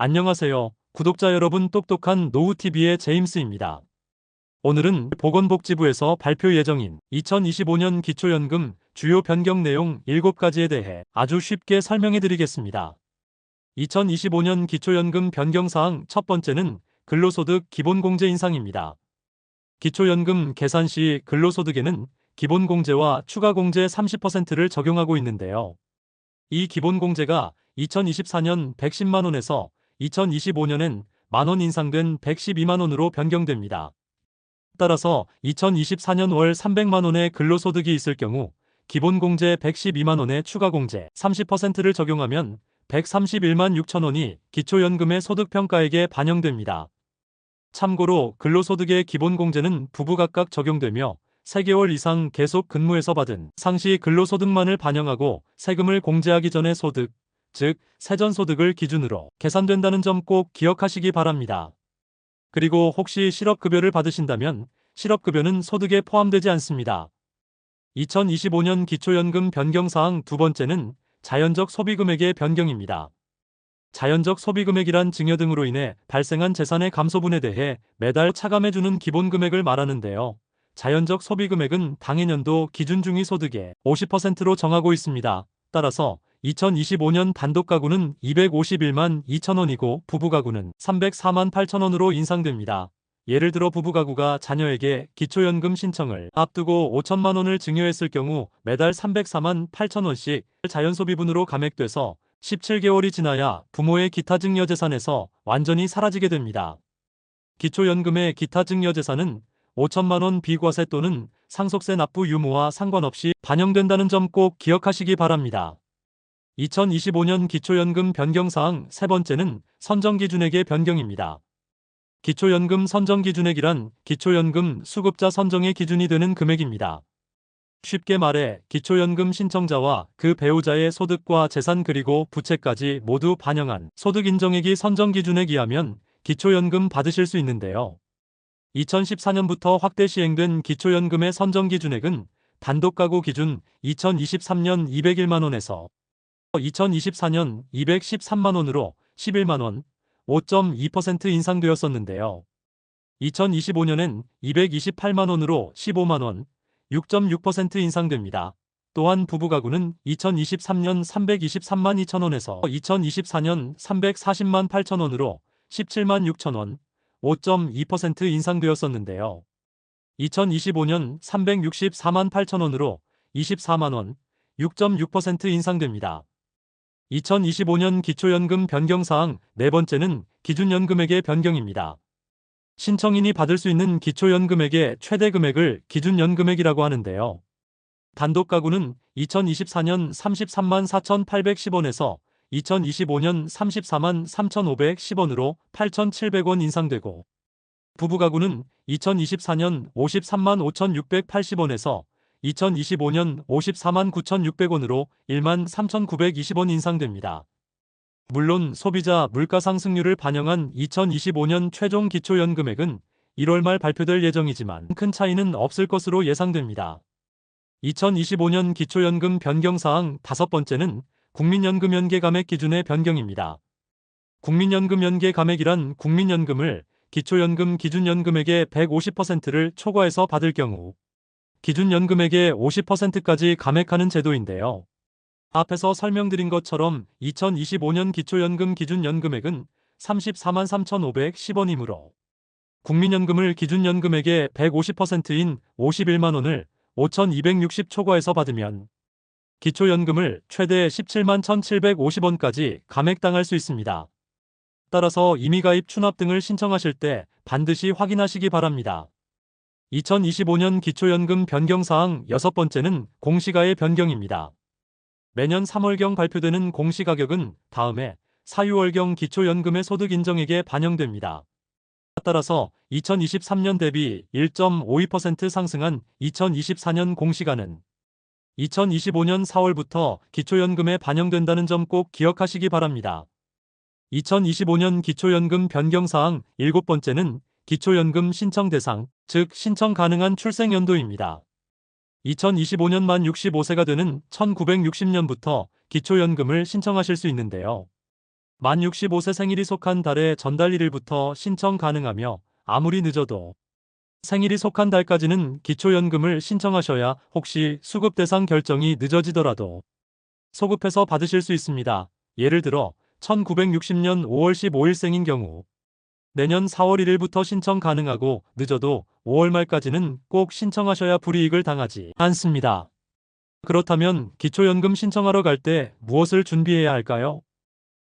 안녕하세요. 구독자 여러분, 똑똑한 노후TV의 제임스입니다. 오늘은 보건복지부에서 발표 예정인 2025년 기초연금 주요 변경 내용 7가지에 대해 아주 쉽게 설명해 드리겠습니다. 2025년 기초연금 변경사항 첫 번째는 근로소득 기본공제 인상입니다. 기초연금 계산 시 근로소득에는 기본공제와 추가공제 30%를 적용하고 있는데요. 이 기본공제가 2024년 110만 원에서 2025년엔 만원 인상된 112만 원으로 변경됩니다. 따라서 2024년 월 300만 원의 근로소득이 있을 경우 기본공제 112만 원의 추가공제 30%를 적용하면 131만 6천 원이 기초연금의 소득평가액에 반영됩니다. 참고로 근로소득의 기본공제는 부부 각각 적용되며 3개월 이상 계속 근무해서 받은 상시 근로소득만을 반영하고 세금을 공제하기 전의 소득, 즉 세전소득을 기준으로 계산된다는 점 꼭 기억하시기 바랍니다. 그리고 혹시 실업급여를 받으신다면 실업급여는 소득에 포함되지 않습니다. 2025년 기초연금 변경사항 두 번째는 자연적 소비금액의 변경입니다. 자연적 소비금액이란 증여 등으로 인해 발생한 재산의 감소분에 대해 매달 차감해주는 기본금액을 말하는데요. 자연적 소비금액은 당해년도 기준중위소득의 50%로 정하고 있습니다. 따라서 2025년 단독가구는 251만 2천 원이고 부부가구는 304만 8천 원으로 인상됩니다. 예를 들어 부부가구가 자녀에게 기초연금 신청을 앞두고 5천만 원을 증여했을 경우 매달 304만 8천 원씩 자연소비분으로 감액돼서 17개월이 지나야 부모의 기타 증여재산에서 완전히 사라지게 됩니다. 기초연금의 기타 증여재산은 5천만 원 비과세 또는 상속세 납부 유무와 상관없이 반영된다는 점 꼭 기억하시기 바랍니다. 2025년 기초연금 변경사항 세 번째는 선정기준액의 변경입니다. 기초연금 선정기준액이란 기초연금 수급자 선정의 기준이 되는 금액입니다. 쉽게 말해 기초연금 신청자와 그 배우자의 소득과 재산 그리고 부채까지 모두 반영한 소득인정액이 선정기준액이하면 기초연금 받으실 수 있는데요. 2014년부터 확대 시행된 기초연금의 선정기준액은 단독가구 기준 2023년 201만 원에서 2024년 213만 원으로 11만 원, 5.2% 인상되었었는데요. 2025년엔 228만 원으로 15만 원, 6.6% 인상됩니다. 또한 부부가구는 2023년 323만 2천 원에서 2024년 340만 8천 원으로 17만 6천 원, 5.2% 인상되었었는데요. 2025년 364만 8천 원으로 24만 원, 6.6% 인상됩니다. 2025년 기초연금 변경사항 네 번째는 기준연금액의 변경입니다. 신청인이 받을 수 있는 기초연금액의 최대 금액을 기준연금액이라고 하는데요. 단독가구는 2024년 33만 4,810원에서 2025년 34만 3,510원으로 8,700원 인상되고 부부가구는 2024년 53만 5,680원에서 2025년 54만 9,600원으로 1만 3,920원 인상됩니다. 물론 소비자 물가상승률을 반영한 2025년 최종 기초연금액은 1월 말 발표될 예정이지만 큰 차이는 없을 것으로 예상됩니다. 2025년 기초연금 변경사항 다섯 번째는 국민연금 연계 감액 기준의 변경입니다. 국민연금 연계 감액이란 국민연금을 기초연금 기준연금액의 150%를 초과해서 받을 경우 기준연금액의 50%까지 감액하는 제도인데요. 앞에서 설명드린 것처럼 2025년 기초연금 기준연금액은 34만 3,510원이므로 국민연금을 기준연금액의 150%인 51만 원을 5,260 초과해서 받으면 기초연금을 최대 17만 1,750원까지 감액당할 수 있습니다. 따라서 임의가입 추납 등을 신청하실 때 반드시 확인하시기 바랍니다. 2025년 기초연금 변경사항 여섯 번째는 공시가의 변경입니다. 매년 3월경 발표되는 공시가격은 다음해 4, 6월경 기초연금의 소득인정액에 반영됩니다. 따라서 2023년 대비 1.52% 상승한 2024년 공시가는 2025년 4월부터 기초연금에 반영된다는 점 꼭 기억하시기 바랍니다. 2025년 기초연금 변경사항 일곱 번째는 기초연금 신청 대상, 즉 신청 가능한 출생연도입니다. 2025년 만 65세가 되는 1960년부터 기초연금을 신청하실 수 있는데요. 만 65세 생일이 속한 달에 전달 1일부터 신청 가능하며 아무리 늦어도 생일이 속한 달까지는 기초연금을 신청하셔야 혹시 수급 대상 결정이 늦어지더라도 소급해서 받으실 수 있습니다. 예를 들어 1960년 5월 15일생인 경우 내년 4월 1일부터 신청 가능하고 늦어도 5월 말까지는 꼭 신청하셔야 불이익을 당하지 않습니다. 그렇다면 기초연금 신청하러 갈 때 무엇을 준비해야 할까요?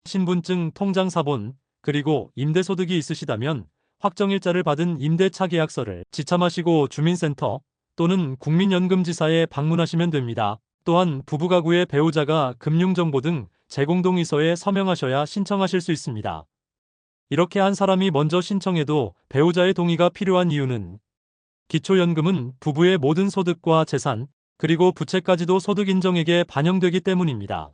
신분증, 통장 사본, 그리고 임대소득이 있으시다면 확정일자를 받은 임대차 계약서를 지참하시고 주민센터 또는 국민연금지사에 방문하시면 됩니다. 또한 부부가구의 배우자가 금융정보 등 제공동의서에 서명하셔야 신청하실 수 있습니다. 이렇게 한 사람이 먼저 신청해도 배우자의 동의가 필요한 이유는 기초연금은 부부의 모든 소득과 재산, 그리고 부채까지도 소득인정액에 반영되기 때문입니다.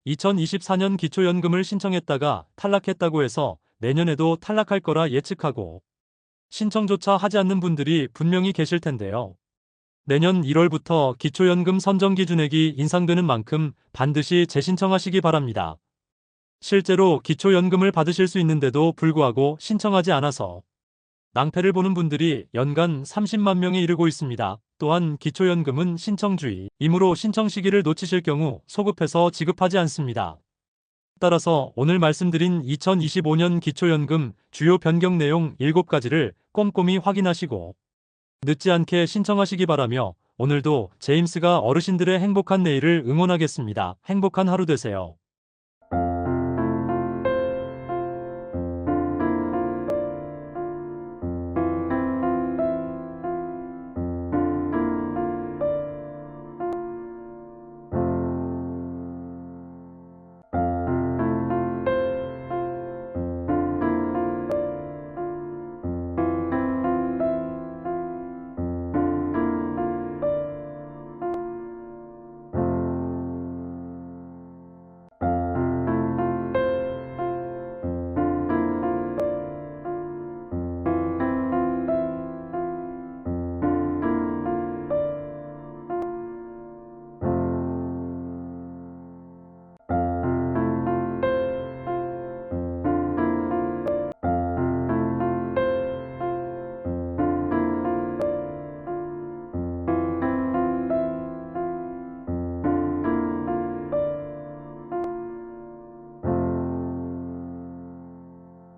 2024년 기초연금을 신청했다가 탈락했다고 해서 내년에도 탈락할 거라 예측하고 신청조차 하지 않는 분들이 분명히 계실 텐데요. 내년 1월부터 기초연금 선정 기준액이 인상되는 만큼 반드시 재신청하시기 바랍니다. 실제로 기초연금을 받으실 수 있는데도 불구하고 신청하지 않아서 낭패를 보는 분들이 연간 30만 명에 이르고 있습니다. 또한 기초연금은 신청주의이므로 신청 시기를 놓치실 경우 소급해서 지급하지 않습니다. 따라서 오늘 말씀드린 2025년 기초연금 주요 변경 내용 7가지를 꼼꼼히 확인하시고 늦지 않게 신청하시기 바라며 오늘도 제임스가 어르신들의 행복한 내일을 응원하겠습니다. 행복한 하루 되세요.